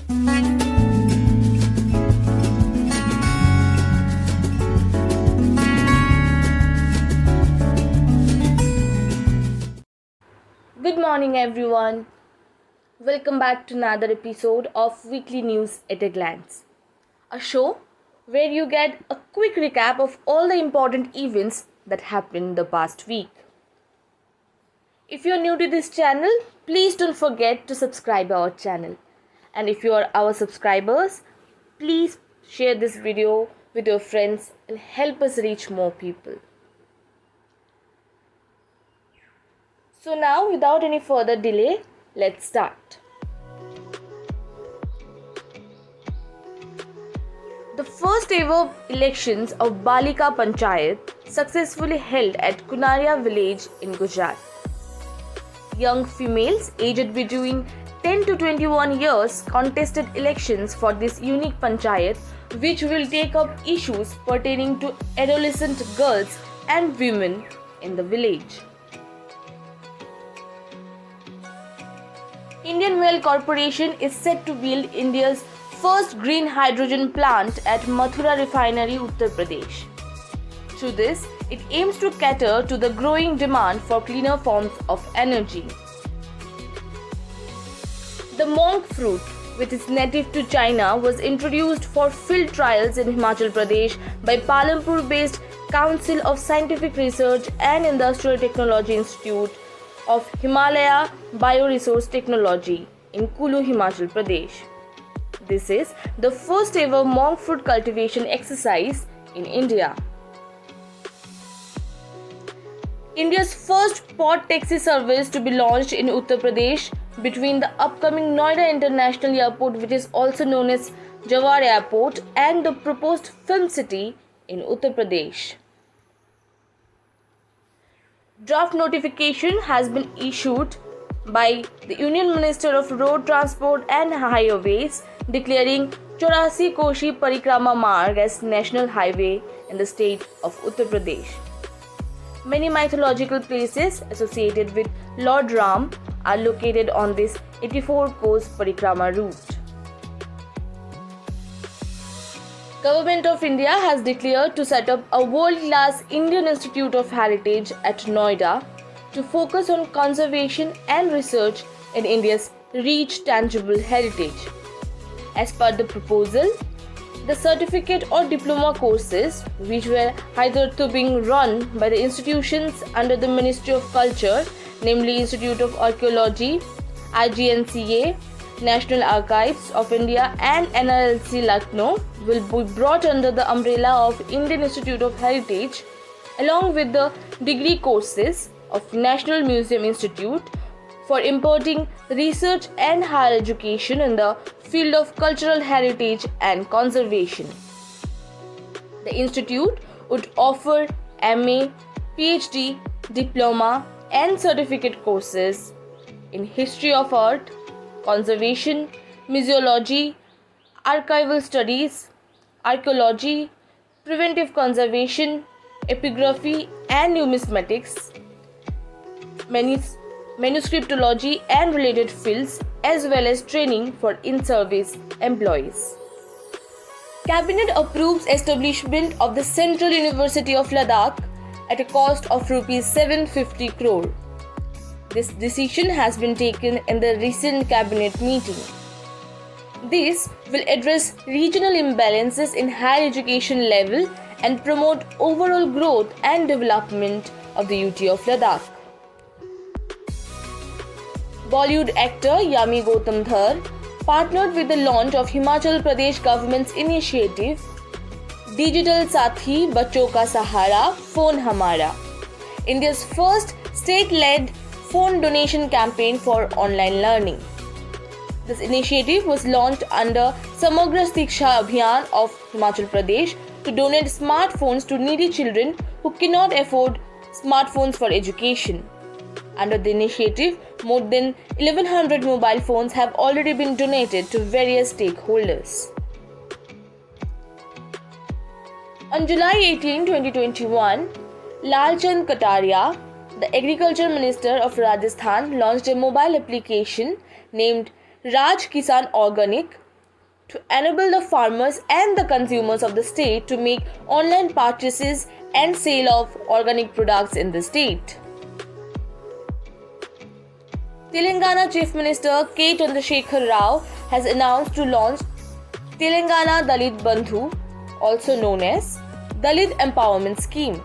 Good morning, everyone. Welcome back to another episode of Weekly News at a Glance, a show where you get a quick recap of all the important events that happened the past week. If you're new to this channel, please don't forget to subscribe our channel. And if you are our subscribers, please share this video with your friends and help us reach more people. So now, without any further delay, let's start. The first ever elections of Balika Panchayat successfully held at Kunaria village in Gujarat. Young females aged between 10 to 21 years contested elections for this unique panchayat, which will take up issues pertaining to adolescent girls and women in the village. Indian Oil Corporation is set to build India's first green hydrogen plant at Mathura Refinery, Uttar Pradesh. Through this, it aims to cater to the growing demand for cleaner forms of energy. The monk fruit, which is native to China, was introduced for field trials in Himachal Pradesh by Palampur-based Council of Scientific Research and Industrial Technology Institute of Himalaya Bioresource Technology in Kulu, Himachal Pradesh. This is the first ever monk fruit cultivation exercise in India. India's first pod taxi service to be launched in Uttar Pradesh between the upcoming Noida International Airport, which is also known as Jawar Airport, and the proposed Film City in Uttar Pradesh. Draft notification has been issued by the Union Minister of Road Transport and Highways declaring 84 Koshi Parikrama Marg as national highway in the state of Uttar Pradesh. Many mythological places associated with Lord Ram are located on this 84 Kosh Parikrama route. Government of India has declared to set up a world-class Indian Institute of Heritage at Noida to focus on conservation and research in India's rich tangible heritage. As per the proposal, the certificate or diploma courses, which were hitherto being run by the institutions under the Ministry of Culture, namely Institute of Archaeology, IGNCA, National Archives of India and NRLC Lucknow, will be brought under the umbrella of Indian Institute of Heritage, along with the degree courses of National Museum Institute for imparting research and higher education in the field of cultural heritage and conservation. The institute would offer MA, PhD, diploma and certificate courses in history of art, conservation, museology, archival studies, archaeology, preventive conservation, epigraphy and numismatics, manuscriptology and related fields, as well as training for in-service employees. Cabinet approves establishment of the Central University of Ladakh at a cost of Rs 750 crore. This decision has been taken in the recent cabinet meeting. This will address regional imbalances in higher education level and promote overall growth and development of the UT of Ladakh. Bollywood actor Yami Gautam Dhar partnered with the launch of Himachal Pradesh government's initiative Digital Sathi Bachon Ka Sahara Phone Hamara, India's first state-led phone donation campaign for online learning. This initiative was launched under Samagra Shiksha Abhiyan of Himachal Pradesh to donate smartphones to needy children who cannot afford smartphones for education. Under the initiative, more than 1100 mobile phones have already been donated to various stakeholders. On July 18, 2021, Lalchand Kataria, the Agriculture Minister of Rajasthan, launched a mobile application named Raj Kisan Organic to enable the farmers and the consumers of the state to make online purchases and sale of organic products in the state. Telangana Chief Minister K. Chandrasekhar Rao has announced to launch Telangana Dalit Bandhu, also known as Dalit Empowerment Scheme.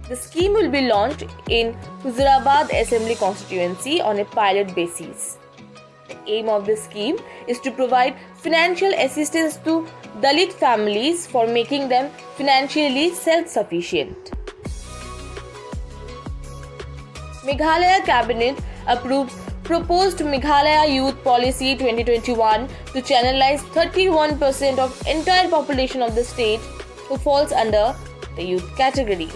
The scheme will be launched in Huzurabad Assembly constituency on a pilot basis. The aim of this scheme is to provide financial assistance to Dalit families for making them financially self-sufficient. Meghalaya Cabinet approves proposed Meghalaya Youth Policy 2021 to channelize 31% of entire population of the state who falls under the youth category.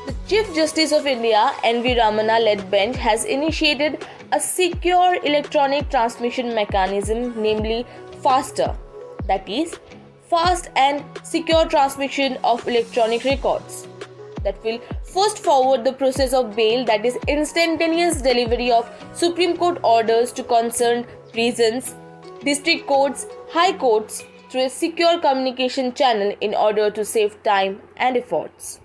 The Chief Justice of India, N.V. Ramana led bench has initiated a secure electronic transmission mechanism, namely FASTER, that is, fast and secure transmission of electronic records, that will first forward the process of bail, that is instantaneous delivery of Supreme Court orders to concerned prisons, district courts, high courts through a secure communication channel in order to save time and efforts.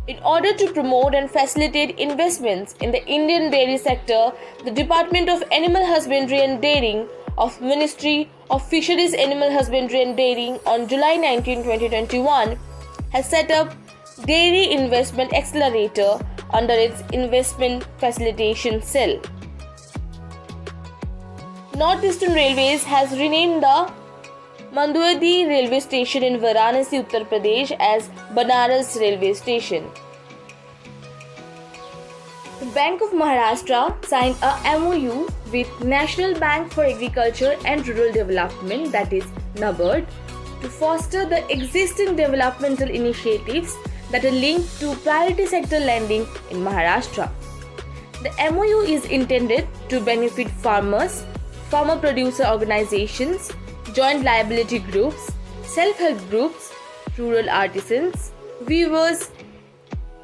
In order to promote and facilitate investments in the Indian dairy sector, the Department of Animal Husbandry and Dairying of Ministry of Fisheries, Animal Husbandry and Dairying on July 19, 2021 has set up Dairy Investment Accelerator under its Investment Facilitation Cell. Northeastern Railways has renamed the Manduadi Railway Station in Varanasi, Uttar Pradesh as Banaras Railway Station. The Bank of Maharashtra signed a MOU with National Bank for Agriculture and Rural Development, that is NABARD, to foster the existing developmental initiatives that are linked to priority sector lending in Maharashtra. The MOU is intended to benefit farmers, farmer producer organizations, joint liability groups, self-help groups, rural artisans, weavers,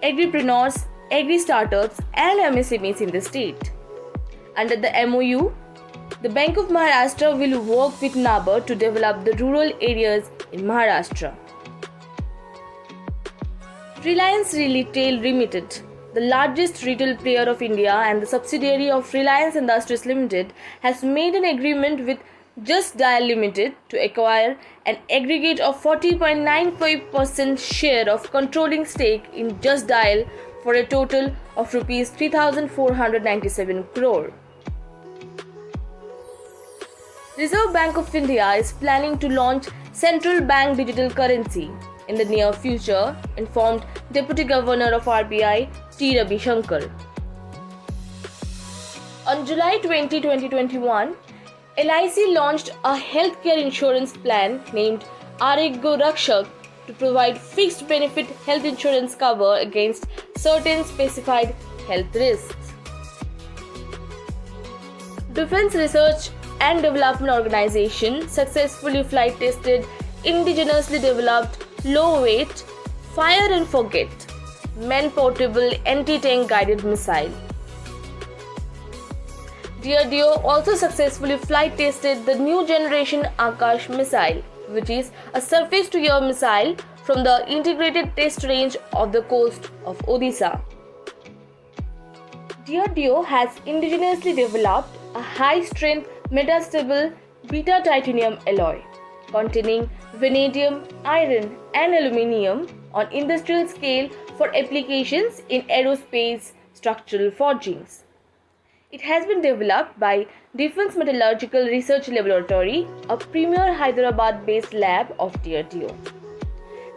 agripreneurs, agri-startups and MSMEs in the state. Under the MOU, the Bank of Maharashtra will work with NABARD to develop the rural areas in Maharashtra. Reliance Retail Limited, the largest retail player of India and the subsidiary of Reliance Industries Limited, has made an agreement with Just Dial Limited to acquire an aggregate of 40.95% share of controlling stake in Just Dial for a total of Rs 3,497 crore. Reserve Bank of India is planning to launch central bank digital currency in the near future, informed Deputy Governor of RBI T. Ravi Shankar. On July 20, 2021, LIC launched a healthcare insurance plan named Arogya Rakshak to provide fixed benefit health insurance cover against certain specified health risks. Defense Research and Development Organization successfully flight tested indigenously developed low-weight fire and forget man-portable anti-tank guided missile. DRDO also successfully flight tested the new generation Akash missile, which is a surface-to-air missile from the integrated test range of the coast of Odisha. DRDO has indigenously developed a high-strength metastable beta-titanium alloy containing vanadium, iron and aluminium on industrial scale for applications in aerospace structural forgings. It has been developed by Defense Metallurgical Research Laboratory, a premier Hyderabad-based lab of DRDO.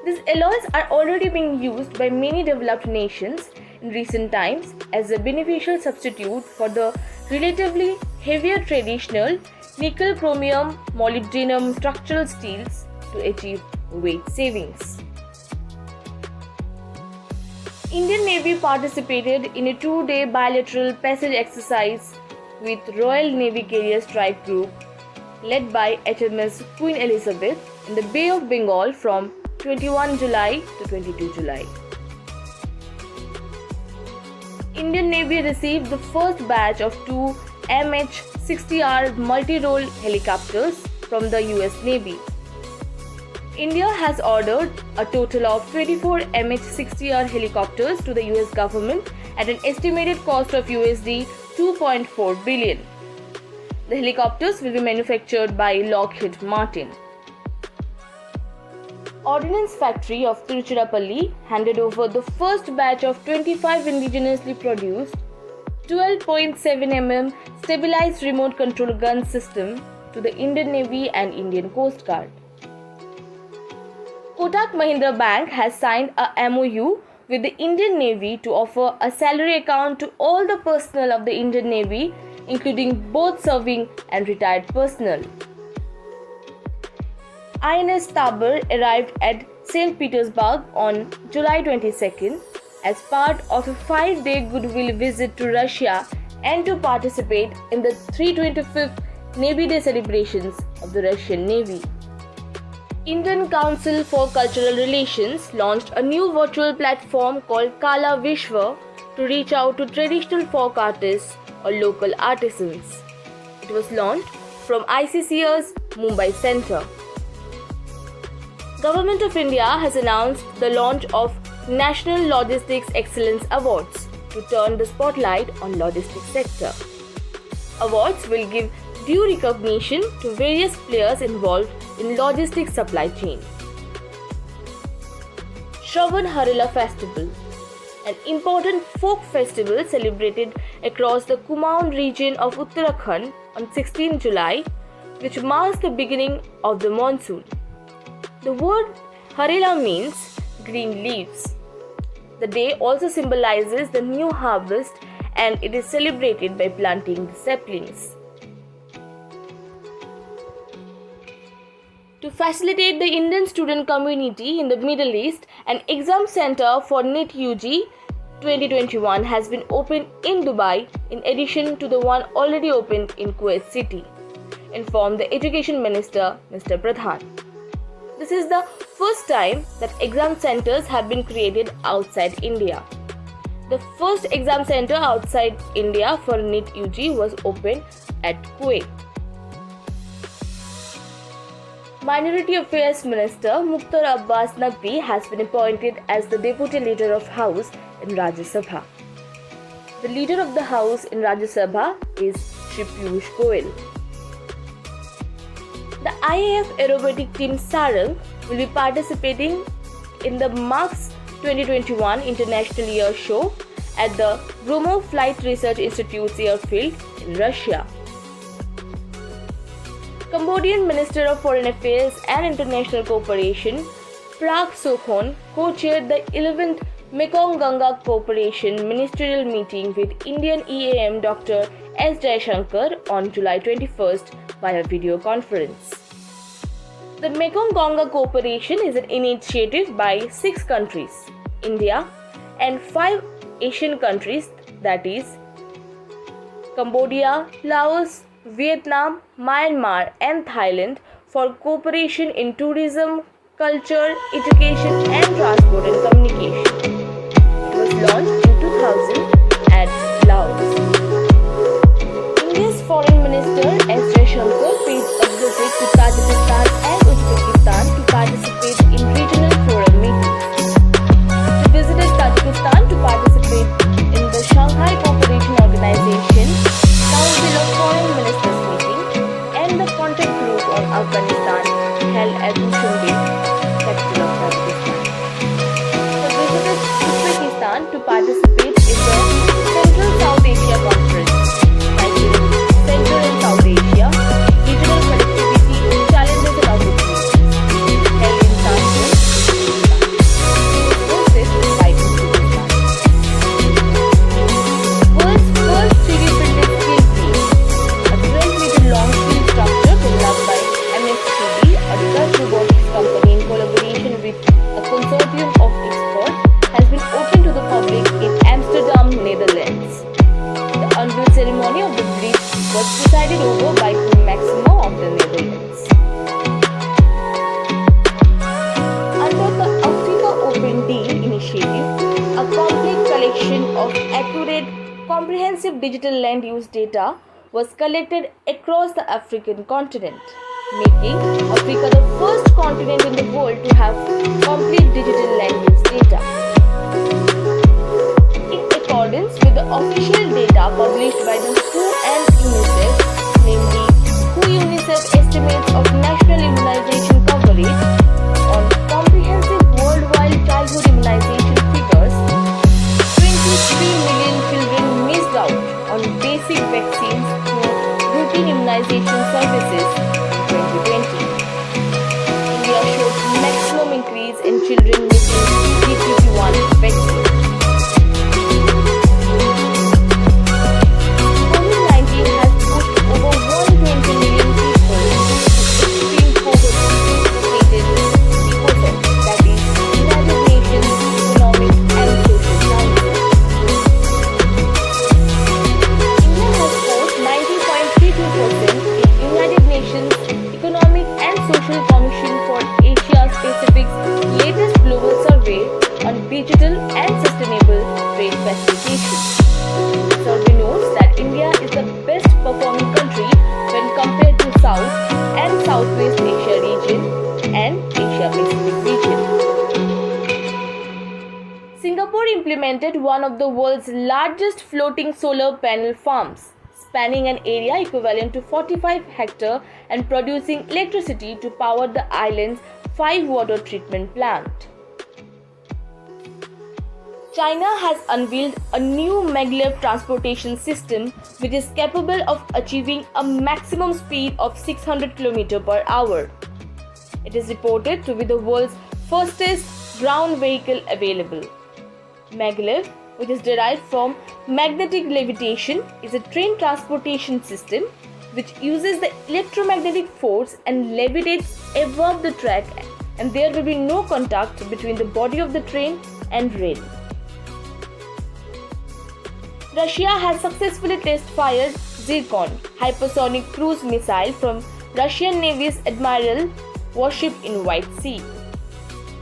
These alloys are already being used by many developed nations in recent times as a beneficial substitute for the relatively heavier traditional nickel, chromium, molybdenum structural steels to achieve weight savings. Indian Navy participated in a 2-day bilateral passage exercise with Royal Navy Carrier Strike Group led by HMS Queen Elizabeth in the Bay of Bengal from 21 July to 22 July. Indian Navy received the first batch of two MH-60R multi-role helicopters from the US Navy. India has ordered a total of 24 MH-60R helicopters to the US government at an estimated cost of USD 2.4 billion. The helicopters will be manufactured by Lockheed Martin. Ordnance Factory of Tiruchirappalli handed over the first batch of 25 indigenously produced 12.7 mm stabilized remote control gun system to the Indian Navy and Indian Coast Guard. Kotak Mahindra Bank has signed a MOU with the Indian Navy to offer a salary account to all the personnel of the Indian Navy, including both serving and retired personnel. INS Tabor arrived at St. Petersburg on July 22nd as part of a 5-day goodwill visit to Russia and to participate in the 325th Navy Day celebrations of the Russian Navy. Indian Council for Cultural Relations launched a new virtual platform called Kala Vishwa to reach out to traditional folk artists or local artisans. It was launched from ICCR's Mumbai Center. Government of India has announced the launch of National Logistics Excellence Awards to turn the spotlight on logistics sector. Awards will give due recognition to various players involved in logistics supply chain. Shravan Harela Festival, an important folk festival celebrated across the Kumaon region of Uttarakhand on 16 July, which marks the beginning of the monsoon. The word Harela means green leaves. The day also symbolizes the new harvest and it is celebrated by planting the saplings. To facilitate the Indian student community in the Middle East, an exam center for NEET UG 2021 has been opened in Dubai in addition to the one already opened in Kuwait City, informed the Education Minister Mr. Pradhan. This is the first time that exam centers have been created outside India. The first exam center outside India for NEET UG was opened at Kuwait. Minority Affairs Minister Mukhtar Abbas Naqvi has been appointed as the Deputy Leader of House in Rajya Sabha. The Leader of the House in Rajya Sabha is Shri Piyush Goyal. The IAF aerobatic team Sarang will be participating in the MARCS 2021 International Air Show at the Gromov Flight Research Institute's airfield in Russia. Cambodian Minister of Foreign Affairs and International Cooperation Prak Sokhonn co-chaired the 11th Mekong Ganga Cooperation Ministerial Meeting with Indian EAM Dr. S. Jaishankar on July 21st via video conference. The Mekong Ganga Cooperation is an initiative by 6 countries, India and 5 Asian countries, that is Cambodia, Laos, Vietnam, Myanmar and Thailand, for cooperation in tourism, culture, education and transport and communication. It was launched in 2000 at Laos. India's Foreign Minister S. Jaishankar paid a visit to Tajikistan and Uzbekistan to participate in regional forum meetings. He visited Tajikistan to participate in the Shanghai Cooperation Organization Council of Foreign Ministers meeting and the contact group on Afghanistan held at Dushanbe, capital of Tajikistan. He visited Uzbekistan to participate in the Central South Asia Conference, titled Central and South Asia, Regional Connectivity, Challenges and Opportunities, held in Tashkent, hosted by Uzbekistan. World's first 3D printed skill wheel, a 12-meter long steel structure developed by MX3D, a Dutch robotics company in collaboration with a consortium of experts, has been opened to the public in Amsterdam, Netherlands. The unveil ceremony of the bridge was presided over by Queen Maxima of the Netherlands. Under the Africa Open Deal initiative, a complete collection of accurate, comprehensive digital land use data was collected across the African continent, making Africa the first continent in the world to have complete digital land use data. In accordance with the official data published by the WHO and UNICEF, namely WHO-UNICEF estimates of national immunization coverage on comprehensive worldwide childhood immunization figures, 23 million children missed out on basic vaccines through routine immunization services in 2020. India showed maximum increase in children missing DPP-1 vaccine. COVID-19 has pushed over 120 million people to extreme poverty, stated ECOSOC, that is, United Nations Economic and Social Council. India has scored 90.32% in United Nations Economic and Social Commission for Asia Pacific's latest global survey on digital and sustainable trade facilitation. The survey notes that India is the best performing country when compared to South and Southwest Asia region and Asia Pacific region. Singapore implemented one of the world's largest floating solar panel farms, spanning an area equivalent to 45 hectares and producing electricity to power the island's 5 water treatment plant. China has unveiled a new maglev transportation system which is capable of achieving a maximum speed of 600 km per hour. It is reported to be the world's fastest ground vehicle available. Maglev, which is derived from magnetic levitation, is a train transportation system which uses the electromagnetic force and levitates above the track, and there will be no contact between the body of the train and rail. Russia has successfully test-fired Zircon hypersonic cruise missile from Russian Navy's Admiral warship in White Sea.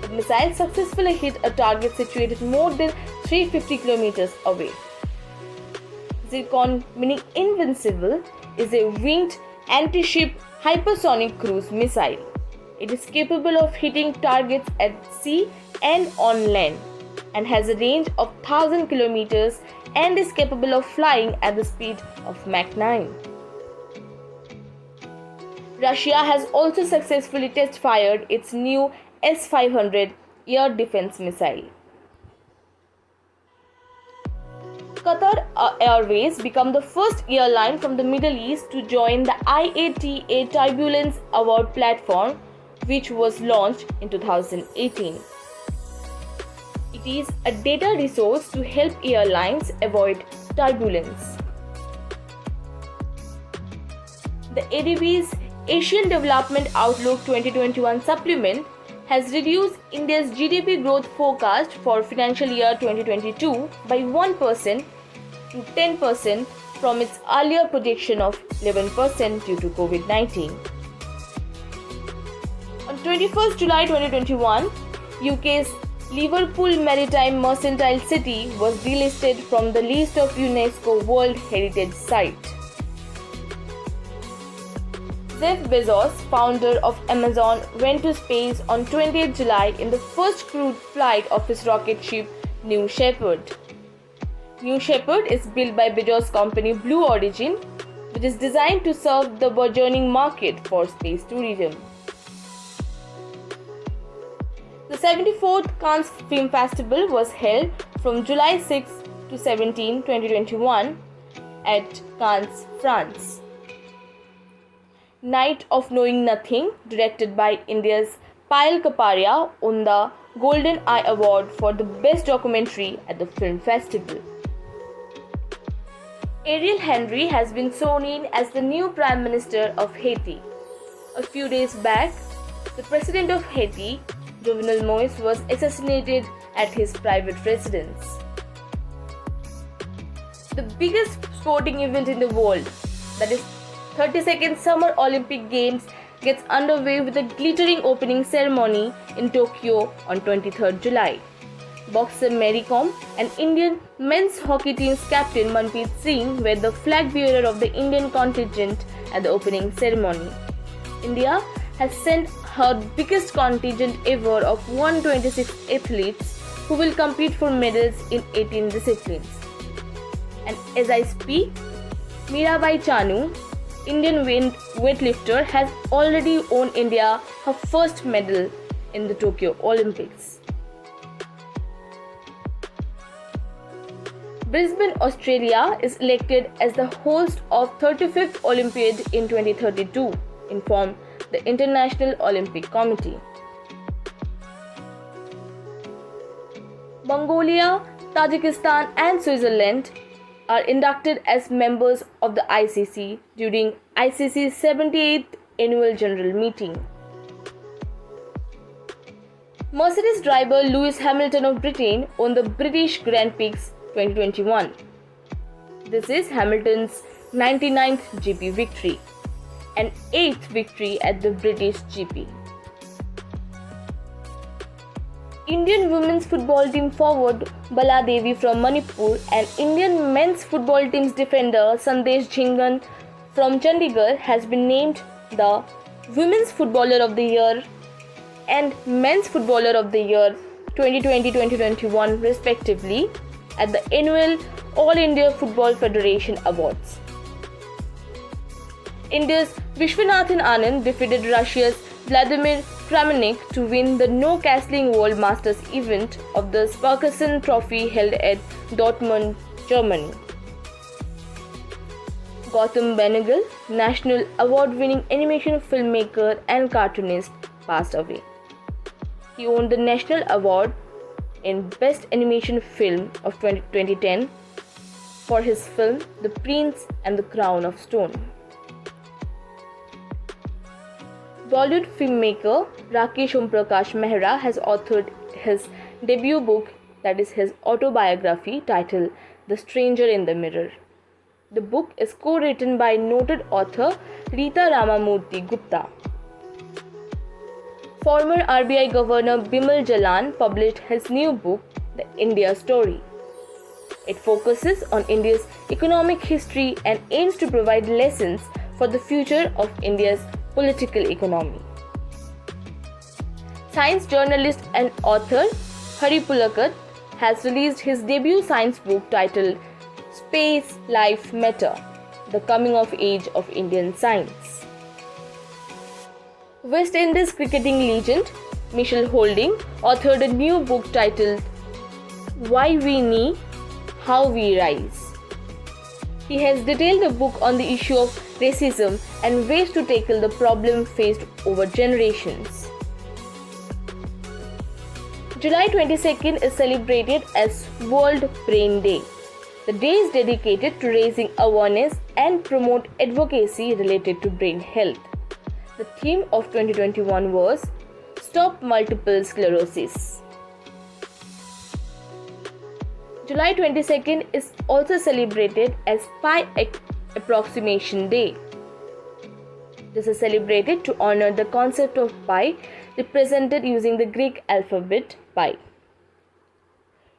The missile successfully hit a target situated more than 350 kilometers away. Zircon, meaning invincible, is a winged anti-ship hypersonic cruise missile. It is capable of hitting targets at sea and on land and has a range of 1000 kilometers and is capable of flying at the speed of Mach 9. Russia has also successfully test-fired its new S-500 air defense missile. Qatar Airways became the first airline from the Middle East to join the IATA Turbulence Award platform, which was launched in 2018. It is a data resource to help airlines avoid turbulence. The ADB's Asian Development Outlook 2021 supplement has reduced India's GDP growth forecast for financial year 2022 by 1% to 10% from its earlier projection of 11% due to COVID-19. On 21st July 2021, UK's Liverpool Maritime Mercantile City was delisted from the list of UNESCO World Heritage Site. Jeff Bezos, founder of Amazon, went to space on 20th July in the first crewed flight of his rocket ship New Shepard. New Shepard is built by Bezos' company Blue Origin, which is designed to serve the burgeoning market for space tourism. The 74th Cannes Film Festival was held from July 6 to 17, 2021 at Cannes, France. Night of Knowing Nothing, directed by India's Payal Kapadia, won the Golden Eye Award for the Best Documentary at the film festival. Ariel Henry has been sworn in as the new Prime Minister of Haiti. A few days back, the President of Haiti, Jovenel Moïse, was assassinated at his private residence. The biggest sporting event in the world, that is 32nd Summer Olympic Games, gets underway with a glittering opening ceremony in Tokyo on 23rd July. boxer Mary Kom, and Indian men's hockey team's captain Manpreet Singh were the flag bearer of the Indian contingent at the opening ceremony. India has sent her biggest contingent ever of 126 athletes who will compete for medals in 18 disciplines. And as I speak, Mirabai Chanu, Indian weightlifter, has already won India her first medal in the Tokyo Olympics. Brisbane, Australia is elected as the host of 35th Olympiad in 2032, informed the International Olympic Committee. Mongolia, Tajikistan and Switzerland are inducted as members of the ICC during ICC's 78th Annual General Meeting. Mercedes driver Lewis Hamilton of Britain won the British Grand Prix 2021. This is Hamilton's 99th GP victory and 8th victory at the British GP. Indian women's football team forward Bala Devi from Manipur and Indian men's football team's defender Sandesh Jhingan from Chandigarh has been named the Women's Footballer of the Year and Men's Footballer of the Year 2020-2021 respectively at the annual All India Football Federation Awards. India's Vishwanathan Anand defeated Russia's Vladimir Kramnik to win the No Castling World Masters event of the Sparkassen Trophy held at Dortmund, Germany. Gautam Benegal, National Award-winning animation filmmaker and cartoonist, passed away. He won the National Award in Best Animation Film of 2010 for his film The Prince and the Crown of Stone. Bollywood filmmaker Rakesh Omprakash Mehra has authored his debut book, that is his autobiography, titled The Stranger in the Mirror. The book is co-written by noted author Rita Ramamurthy Gupta. Former RBI Governor Bimal Jalan published his new book, The India Story. It focuses on India's economic history and aims to provide lessons for the future of India's political economy. Science journalist and author Hari Pulakat has released his debut science book titled Space, Life, Matter: The Coming of Age of Indian Science. West Indies cricketing legend Michelle Holding authored a new book titled Why We Knee, How We Rise. He has detailed a book on the issue of racism and ways to tackle the problem faced over generations. July 22nd is celebrated as World Brain Day. The day is dedicated to raising awareness and promote advocacy related to brain health. The theme of 2021 was Stop Multiple Sclerosis. July 22nd is also celebrated as Pi Approximation Day. This is celebrated to honor the concept of pi represented using the Greek alphabet pi.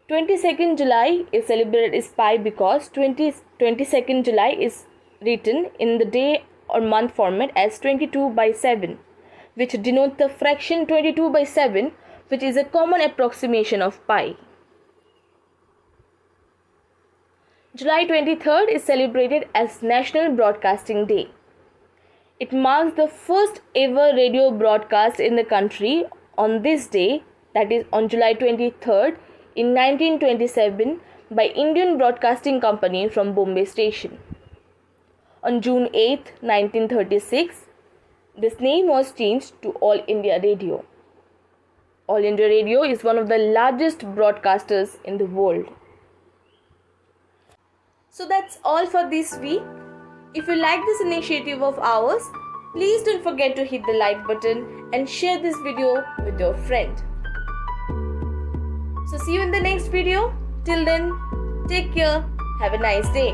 22nd July is celebrated as pi because 22nd July is written in the day or month format as 22/7, which denotes the fraction 22/7, which is a common approximation of pi. July 23rd is celebrated as National Broadcasting Day. It marks the first ever radio broadcast in the country on this day, that is on July 23rd in 1927 by Indian Broadcasting Company from Bombay Station. On June 8, 1936, this name was changed to All India Radio. All India Radio is one of the largest broadcasters in the world. So that's all for this week. If you like this initiative of ours, please don't forget to hit the like button and share this video with your friend. So see you in the next video. Till then, take care. Have a nice day.